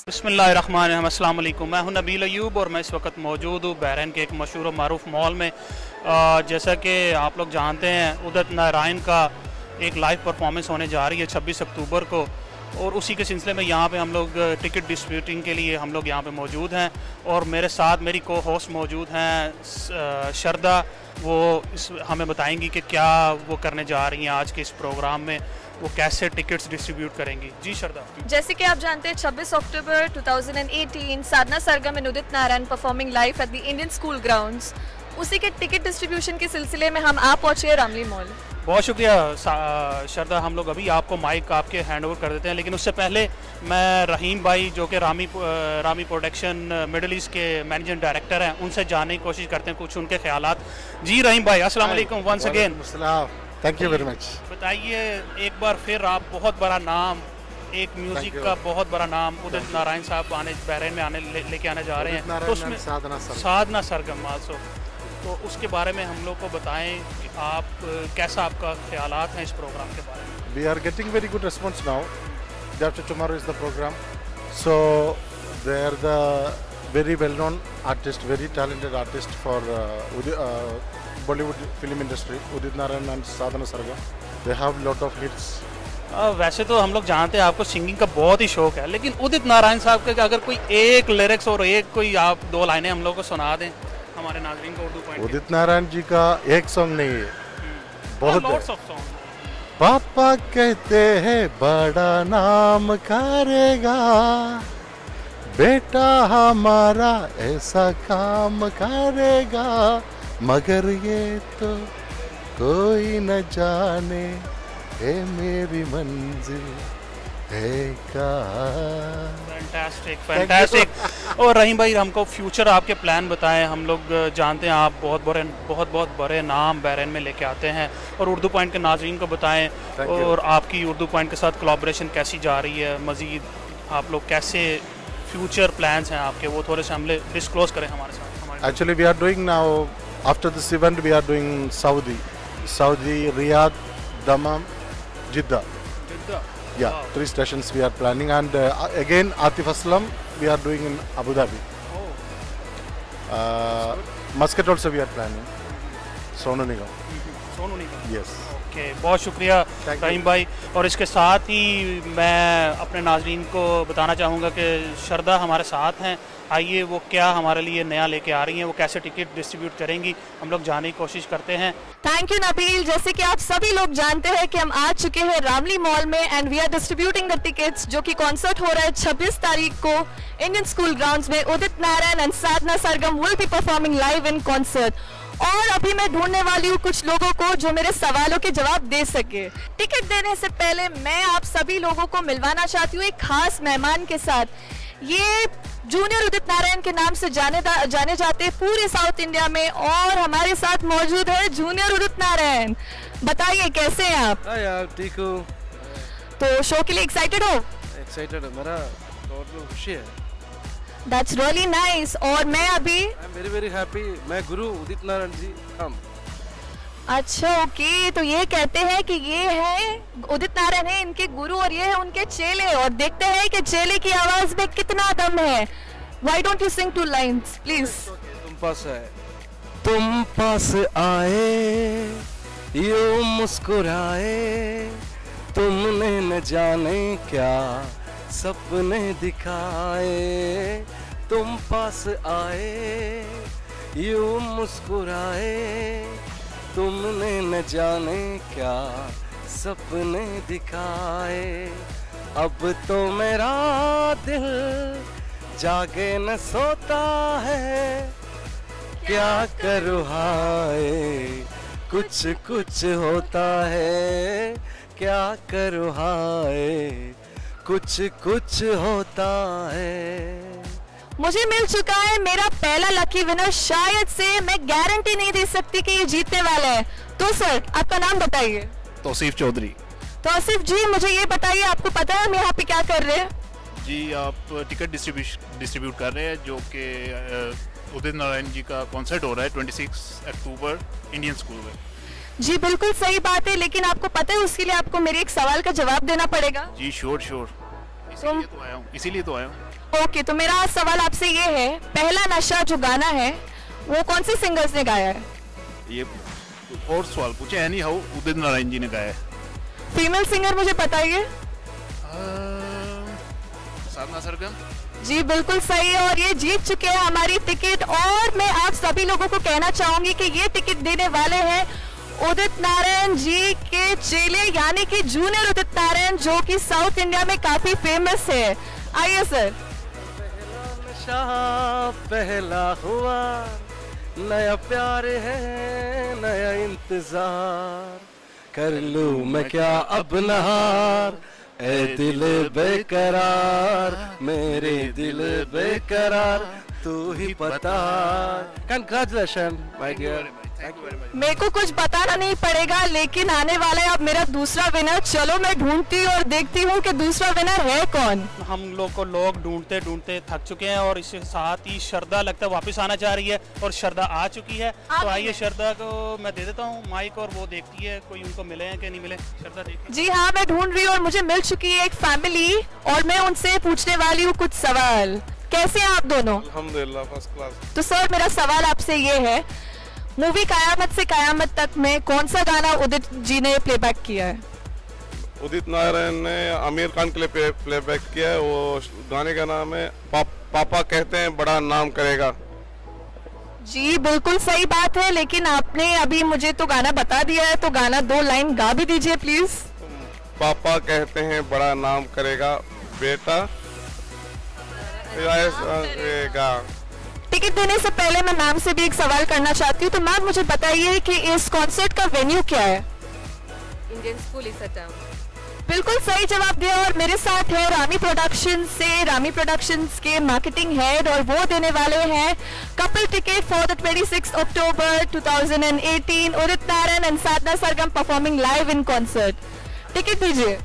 बिस्मिल्लाहिर्रहमानिर्रहीम, अस्सलाम वालेकुम। मैं हूं नबील अयूब और मैं इस वक्त मौजूद हूं बहरीन के एक मशहूर मारूफ मॉल में। जैसा कि आप लोग जानते हैं, उदित नारायण का एक लाइव परफॉर्मेंस होने जा रही है 26 अक्टूबर को, और उसी के सिलसिले में यहाँ पे हम लोग टिकट डिस्ट्रीब्यूटिंग के लिए हम लोग यहाँ पे मौजूद हैं। और मेरे साथ मेरी को होस्ट मौजूद हैं शरदा। वो हमें बताएंगी कि क्या वो करने जा रही हैं आज के इस प्रोग्राम में, वो कैसे टिकट्स डिस्ट्रीब्यूट करेंगी। जी शरदा। जैसे कि आप जानते हैं 26 अक्टूबर 2018 Sadhana Sargam and Udit Narayan performing live at the Indian school grounds, उसी के टिकट डिस्ट्रीब्यूशन के सिलसिले में हम आप पहुंचे रामली मॉल। बहुत शुक्रिया शरदा। हम लोग अभी आपको माइक आपके हैंड ओवर कर देते हैं, लेकिन उससे पहले मैं रहीम भाई जो कि रामी प्रोडक्शन मिडल ईस्ट के मैनेजिंग डायरेक्टर हैं, उनसे जानने की कोशिश करते हैं कुछ उनके ख्यालात। जी रहीम भाई, अस्सलाम वालेकुम once again. Thank you very much. बताइए एक बार फिर, आप बहुत बड़ा नाम, एक म्यूजिक का बहुत बड़ा नाम उदित नारायण साहब बहरीन में लेके आने जा रहे हैं, तो उसमें साधना सरगम आल्सो, तो उसके बारे में हम लोग को बताएं कि आप कैसा आपका ख्यालात हैं इस प्रोग्राम के बारे में। We are getting very good response now. Day after tomorrow is the programme, so they are the very well-known artist, very talented artist for Bollywood film industry. Udit Narayan and Sadhana Sargam. They have lot of hits. वैसे तो हम लोग जानते हैं आपको singing का बहुत ही शौक है, लेकिन उदित नारायण साहब के अगर कोई एक लिरिक्स और एक कोई आप दो लाइनें हम लोग को सुना दें हमारे नाज़रीन को उर्दू पॉइंट। उदित नारायण जी का एक सॉन्ग नहीं है, बहुत लॉट्स ऑफ सॉन्ग। पापा कहते हैं बड़ा नाम करेगा, बेटा हमारा ऐसा काम करेगा, मगर ये तो कोई न जाने है मेरी मंजिल है कहाँ। फैंटास्टिक। और रहीम भाई, हमको फ्यूचर आपके प्लान बताएं। हम लोग जानते हैं आप बहुत बड़े नाम बहरीन में लेके आते हैं, और उर्दू पॉइंट के नाज़रीन को बताएं और आपकी उर्दू पॉइंट के साथ कोलैबोरेशन कैसी जा रही है, मज़ीद आप लोग कैसे फ्यूचर प्लान्स हैं आपके, वो थोड़े से हम डिस्क्लोज करें हमारे साथ। Actually we are doing now, after this event we are doing Saudi, Riyadh, Dammam, Jeddah. Yeah, wow. 3 stations we are planning, and again Atif Aslam we are doing in Abu Dhabi. Muscat also we are planning. Sonu Nigam. Yes. बहुत शुक्रिया रहीम भाई। और इसके साथ ही मैं अपने नाजरीन को बताना चाहूँगा कि शरदा हमारे साथ हैं। आइए वो क्या हमारे लिए नया लेके आ रही हैं, वो कैसे टिकट डिस्ट्रीब्यूट करेंगी, हम लोग जानने की कोशिश करते हैं। Thank you Nabeel. जैसे कि आप सभी लोग जानते हैं कि हम आ चुके हैं रामली मॉल में, and we are distributing the tickets, जो कि कॉन्सर्ट हो रहा है 26 तारीख को इंडियन स्कूल ग्राउंड्स में। Udit Narayan and Sadhana Sargam will be performing live in concert. और अभी मैं ढूंढने वाली हूँ कुछ लोगों को जो मेरे सवालों के जवाब दे सके। टिकट देने से पहले मैं आप सभी लोगों को मिलवाना चाहती हूँ एक खास मेहमान के साथ। ये जूनियर उदित नारायण के नाम से जाने जाते पूरे साउथ इंडिया में, और हमारे साथ मौजूद है जूनियर उदित नारायण। बताइए कैसे हैं आप? यार ठीक हूँ। तो शो के लिए एक्साइटेड हो? एक्साइटेड है, मेरा बहुत खुशी है। That's really nice। और मैं अभी very very happy, मैं गुरु उदित नारायण जी हम। अच्छा ओके, तो ये कहते हैं कि ये है उदित नारायण है इनके गुरु और ये है उनके चेले, और देखते हैं कि चेले की आवाज में कितना दम है। Why don't you sing 2 lines please? तुम पास आए, तुम पास आए, यूं मुस्कुराए, तुमने न जाने क्या सपने दिखाए, तुम पास आए, यूं मुस्कुराए, तुमने न जाने क्या सपने दिखाए, अब तो मेरा दिल जागे न सोता है, क्या करूँ हाय कुछ कुछ होता है, क्या करूँ हाय कुछ कुछ होता है। मुझे मिल चुका है मेरा पहला लकी विनर। शायद से मैं गारंटी नहीं दे सकती कि ये जीतने वाला है। तो सर आपका नाम बताइए। तौसीफ चौधरी। तौसीफ जी, मुझे ये बताइए आपको पता है हम यहाँ पे क्या कर रहे हैं? जी आप टिकट डिस्ट्रीब्यूट कर रहे हैं, जो कि उदित नारायण जी का कॉन्सर्ट हो रहा है 26 अक्टूबर इंडियन स्कूल में। जी बिल्कुल सही बात है, लेकिन आपको पता है उसके लिए आपको मेरे एक सवाल का जवाब देना पड़ेगा। जी श्योर, इसीलिए तो आया हूँ। ओके, तो मेरा सवाल आपसे ये है, पहला नशा जो गाना है वो कौन से सिंगर्स ने गाया है? ये और सवाल पूछे, एनी हाउ उदित नारायण जी ने गाया है। फीमेल सिंगर मुझे बताइए। साधना सरगम। जी बिल्कुल सही है, और ये जीत चुके हैं हमारी टिकट। और मैं आप सभी लोगों को कहना चाहूंगी कि ये टिकट देने वाले हैं उदित नारायण जी के चेले, यानी कि जूनियर उदित नारायण, जो कि साउथ इंडिया में काफी फेमस है। आइए सर। पहला नशा पहला हुआ, नया प्यार है नया इंतजार, कर लूं मैं क्या अब नहार, ए दिल बेकरार मेरे दिल बेकरार तू ही बता। Congratulation my dear. मेरे को कुछ बताना नहीं पड़ेगा, लेकिन आने वाला है अब मेरा दूसरा विनर। चलो मैं ढूंढती और देखती हूँ कि दूसरा विनर है कौन। हम लोग को लोग ढूंढते ढूंढते थक चुके हैं और इसके साथ ही श्रद्धा लगता है वापस आना चाह रही है, और श्रद्धा आ चुकी है। तो आइए श्रद्धा को मैं दे देता हूँ माइक और वो देखती है कोई उनको मिले हैं कि नहीं मिले। श्रद्धा देखिए। जी हाँ, मैं ढूंढ रही हूँ और मुझे मिल चुकी है एक फैमिली, और मैं उनसे पूछने वाली हूँ कुछ सवाल। कैसे हैं आप दोनों? अल्हम्दुलिल्लाह फर्स्ट क्लास। तो सर मेरा सवाल आपसे ये है, मूवी कयामत से कयामत तक में कौन सा गाना उदित जी ने प्लेबैक किया है? उदित नारायण ने आमिर खान के लिए प्लेबैक किया है। वो गाने का नाम है पापा कहते हैं बड़ा नाम करेगा। जी बिल्कुल सही बात है, लेकिन आपने अभी मुझे तो गाना बता दिया है, तो गाना 2 लाइन गा भी दीजिए प्लीज। पापा कहते हैं बड़ा नाम करेगा, बेटा करेगा। टिकट देने से पहले मैं मैम से भी एक सवाल करना चाहती हूँ। तो मैम मुझे बताइए कि इस कॉन्सर्ट का वेन्यू क्या है? इंडियन स्कूल इस टाउन। बिल्कुल सही जवाब दिया। और मेरे साथ है रामी प्रोडक्शंस से, रामी प्रोडक्शंस के मार्केटिंग हेड, और वो देने वाले हैं couple ticket for the 26 October 2018 Udit Narayan and Sadhana Sargam performing live in concert. Ticket दीजिए।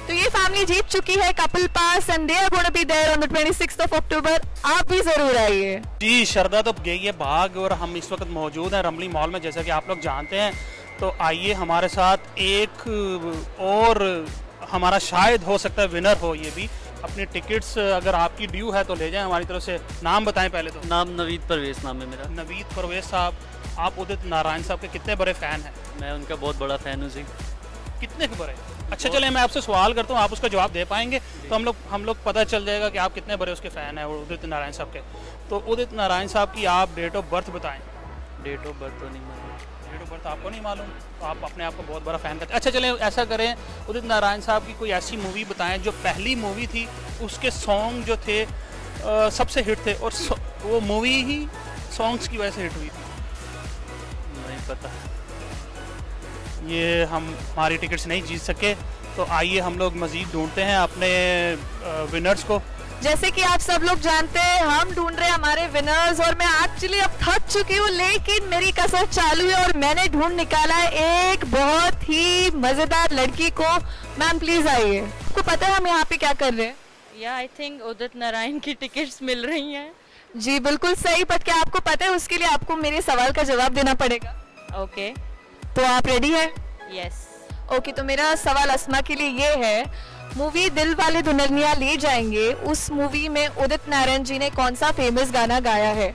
तो ये फैमिली जीत चुकी है couple pass, and they are gonna be there on the 26th of October। आप भी जरूर आइए। जी श्रद्धा तो गई है भाग, और हम इस वक्त मौजूद हैं रमली मॉल में, जैसा कि आप लोग जानते हैं। तो आइए हमारे साथ एक और हमारा शायद हो सकता है विनर हो ये भी। अपनी टिकट्स अगर आपकी ड्यू है तो ले जाएं हमारी तरफ से। नाम बताएं पहले तो। नाम नवीद परवेज नाम है मेरा। नवीद परवेज साहब, आप उदित नारायण साहब के कितने बड़े फ़ैन हैं? मैं उनका बहुत बड़ा फ़ैन हूँ जी। कितने के बड़े? अच्छा चले मैं आपसे सवाल करता हूँ, आप उसका जवाब दे पाएंगे तो हम लोग पता चल जाएगा कि आप कितने बड़े उसके फ़ैन हैं उदित नारायण साहब के। तो उदित नारायण साहब की आप डेट ऑफ बर्थ बताएं। डेट ऑफ बर्थ तो नहीं मालूम। डेट ऑफ बर्थ आपको नहीं मालूम, तो आप अपने आप को बहुत बड़ा फ़ैन करते हैं। अच्छा चलें ऐसा करें, उदित नारायण साहब की कोई ऐसी मूवी बताएं जो पहली मूवी थी, उसके सॉन्ग जो थे सबसे हिट थे, और वो मूवी ही सॉन्ग्स की वजह से हिट हुई थी। नहीं पता। ये हम हमारी टिकट्स नहीं जीत सके, तो आइए हम लोग मज़ीद ढूंढते हैं अपने विनर्स को। जैसे कि आप सब लोग जानते हैं, हम ढूंढ रहे हैं हमारे विनर्स, और मैं एक्चुअली अब थक चुकी हूँ, लेकिन मेरी कसरत चालू है और मैंने ढूंढ निकाला है एक बहुत ही मजेदार लड़की को। मैम प्लीज आइए। आपको पता है हम यहाँ पे क्या कर रहे हैं? या आई थिंक उदित नारायण की टिकट्स मिल रही हैं। जी बिल्कुल सही, बट क्या आपको पता है उसके लिए आपको मेरे सवाल का जवाब देना पड़ेगा। ओके तो आप रेडी हैं? यस। ओके, तो मेरा सवाल अस्मा के लिए ये है, मूवी दिल वाले दुल्हनिया ले जाएंगे, उस मूवी में उदित नारायण जी ने कौन सा फेमस गाना गाया है?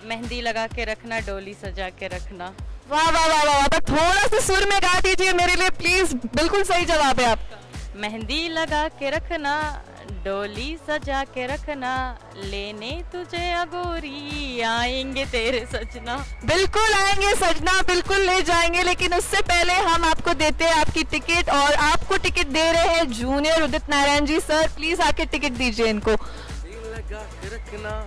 मेहंदी लगा के रखना, डोली सजा के रखना। वाह वाह वाह वाह, तो थोड़ा सा सुर में गा दीजिए मेरे लिए प्लीज। बिल्कुल सही जवाब है आपका। मेहंदी लगा के रखना, डोली सजा के रखना, लेने तुझे अगोरी आएंगे तेरे सजना। बिल्कुल आएंगे सजना, बिल्कुल ले जाएंगे, लेकिन उससे पहले हम आपको देते हैं आपकी टिकट, और आपको टिकट दे रहे हैं junior Udit Narayan ji. Sir please आके टिकट दीजिए इनको। लगा के रखना,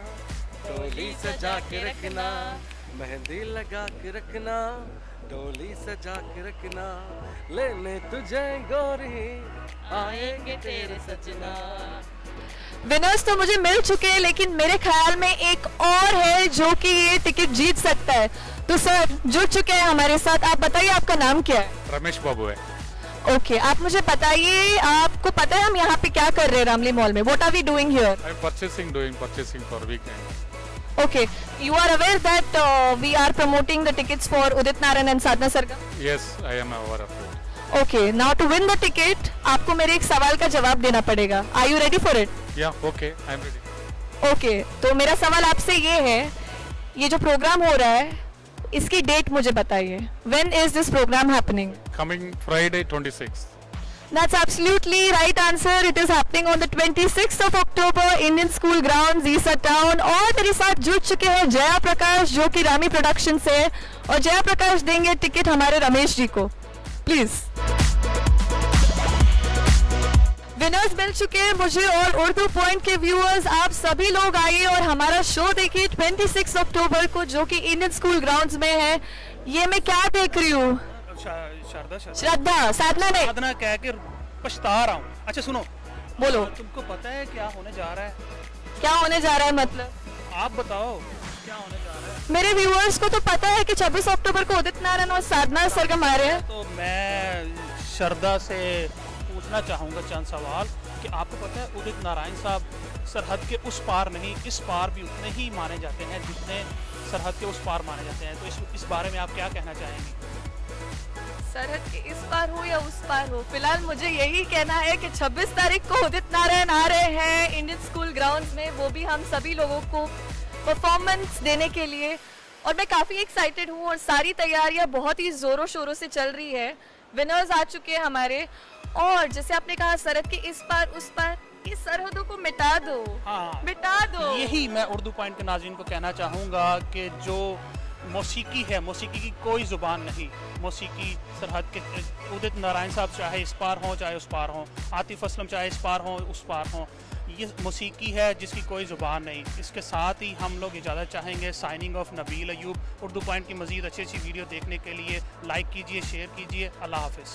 डोली सजा के रखना, मेहंदी लगा के रखना, डोली सजा के रखना, लेने तुझे गोरी आएंगे तेरे सजना। विनर्स तो मुझे मिल चुके हैं, लेकिन मेरे ख्याल में एक और है जो कि ये टिकट जीत सकता है। तो सर जुड़ चुके हैं हमारे साथ, आप बताइए आपका नाम क्या है? रमेश बाबू है। ओके, आप मुझे बताइए, आपको पता है हम यहाँ पे क्या कर रहे हैं रामली मॉल में? What are we doing here? I am doing purchasing for weekend. Okay, you are aware that we are promoting the tickets for Udit Narayan and Sadhna Sargam? Yes, I am aware of it. Okay, now to win the ticket आपको मेरे एक सवाल का जवाब देना पड़ेगा. Are you ready for it? Yeah, okay, I'm ready. Okay, तो मेरा सवाल आपसे ये है, ये जो प्रोग्राम हो रहा है इसकी डेट मुझे बताइए. When is this programme happening? Coming Friday 26th. That's absolutely right answer. It is happening on the 26th of October, Indian School Grounds, Isa town. और मेरे साथ जुड़ चुके हैं जया प्रकाश जो कि रामी प्रोडक्शन से है, और जया प्रकाश देंगे टिकट हमारे रमेश जी को. प्लीज. विनर्स मिल चुके हैं मुझे और उर्दू पॉइंट के व्यूअर्स. आप सभी लोग आइए और हमारा शो देखिए 26 अक्टूबर को जो कि इंडियन स्कूल ग्राउंड्स में है. ये मैं क्या देख रही हूँ? श्रद्धा, साधना ने साधना कह के पछता रहा हूँ. अच्छा सुनो, बोलो. तुमको पता है क्या होने जा रहा है? क्या होने जा रहा है मतलब? आप बताओ क्या होने जा रहा है. मेरे व्यूअर्स को तो पता है कि 26 अक्टूबर को उदित नारायण और साधना सरगम आ रहे हैं. तो मैं श्रद्धा से पूछना चाहूँगा चंद सवाल कि आपको पता है उदित नारायण साहब सरहद के उस पार नहीं इस पार भी उतने ही माने जाते हैं जितने सरहद के उस पार माने जाते हैं. तो इस बारे में आप क्या कहना चाहेंगे? सरहद के इस पार हो या उस पार हो, फिलहाल मुझे यही कहना है कि 26 तारीख को उदित नारायण आ रहे हैं इंडियन स्कूल ग्राउंड्स में, वो भी हम सभी लोगों को परफॉर्मेंस देने के लिए. और मैं काफ़ी एक्साइटेड हूँ और सारी तैयारियाँ बहुत ही ज़ोरों शोरों से चल रही है. विनर्स आ चुके हैं हमारे, और जैसे आपने कहा सरहद के इस पार उस पार, इस सरहदों को मिटा दो. हाँ, मिटा दो. यही मैं उर्दू पॉइंट के नाज़रीन को कहना चाहूँगा कि जो मौसीकी है, मौसीकी की कोई ज़ुबान नहीं. मौसीकी सरहद के उदित नारायण साहब चाहे इस पार हों चाहे उस पार हों, आतिफ असलम चाहे इस पार हों उस पार हों, ये मौसीकी है जिसकी कोई ज़ुबान नहीं. इसके साथ ही हम लोग इजाज़त चाहेंगे. Signing off Nabeel Ayub. Urdu point की मज़ीद अच्छी अच्छी वीडियो देखने के लिए लाइक कीजिए, शेयर कीजिए. अल्लाह हाफिज़.